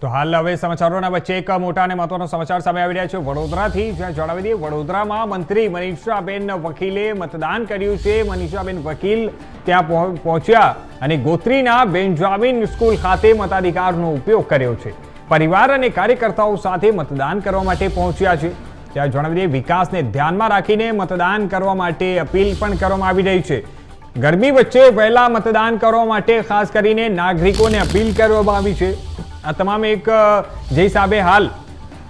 તો હાલ હવે સમાચારોના વચ્ચે એક મોટા અને મહત્વનો સમાચાર સામે આવી રહ્યા છે વડોદરાથી, જ્યાં જણાવી દઈએ વડોદરામાં મંત્રી મનીષાબેન વકીલે મતદાન કર્યું છે। મનીષાબેન વકીલ ત્યાં પહોંચ્યા અને ગોત્રીના બેન્જામિન સ્કૂલ ખાતે મતાધિકારનો ઉપયોગ કર્યો છે। પરિવાર અને કાર્યકર્તાઓ સાથે મતદાન કરવા માટે પહોંચ્યા છે। ત્યાં જણાવી દઈએ વિકાસને ધ્યાનમાં રાખીને મતદાન કરવા માટે અપીલ પણ કરવામાં આવી રહી છે। ગરમી વચ્ચે વહેલા મતદાન કરવા માટે ખાસ કરીને નાગરિકોને અપીલ કરવામાં આવી છે। આ તમામ એક જે હિસાબે હાલ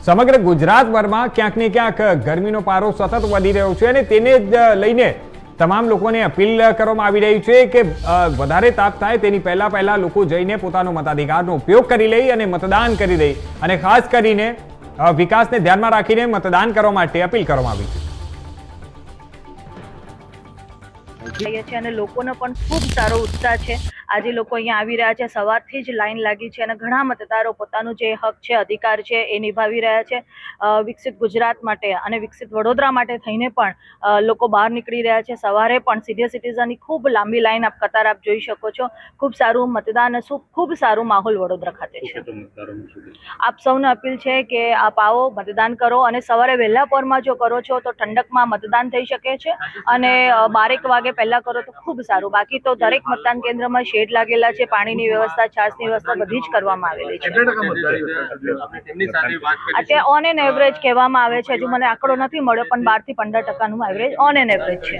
સમગ્ર ગુજરાતભરમાં ક્યાંક ને ક્યાંક ગરમીનો પારો સતત વધી રહ્યો છે અને તેને જ લઈને તમામ લોકોને અપીલ કરવામાં આવી રહી છે કે વધારે તાપ થાય તેની પહેલા લોકો જઈને પોતાનો મતાધિકારનો ઉપયોગ કરી લે અને મતદાન કરી દે અને ખાસ કરીને વિકાસને ધ્યાનમાં રાખીને મતદાન કરવા માટે અપીલ કરવામાં આવી છે। અને લોકોનો પણ ખૂબ સારો ઉત્સાહ છે। આજે લોકો અહીંયા આવી રહ્યા છે, સવારથી જ લાઈન લાગી છે અને ઘણા મતદારો પોતાનું જે હક છે, અધિકાર છે એ નિભાવી રહ્યા છે। વિકસિત ગુજરાત માટે અને વિકસિત વડોદરા માટે થઈને પણ લોકો બહાર નીકળી રહ્યા છે। સવારે પણ સિનિયર સિટીઝનની ખૂબ લાંબી લાઈન કતાર આપ જોઈ શકો છો। ખૂબ સારું મતદાન, ખૂબ સારું માહોલ વડોદરા ખાતે છે। આપ સૌને અપીલ છે કે આપ આવો, મતદાન કરો અને સવારે વહેલા પોરમાં જો કરો છો તો ઠંડકમાં મતદાન થઈ શકે છે અને 12 વાગે પહેલા કરો તો ખૂબ સારું। બાકી તો દરેક મતદાન કેન્દ્રમાં શેડ લાગેલા છે, પાણીની વ્યવસ્થા, છાસની વ્યવસ્થા બધી જ કરવામાં આવેલી છે। અત્યારે ઓન એન એવરેજ કહેવામાં આવે છે, હજુ મને આંકડો નથી મળ્યો, પણ 12 થી 15% એવરેજ ઓન એન એવરેજ છે।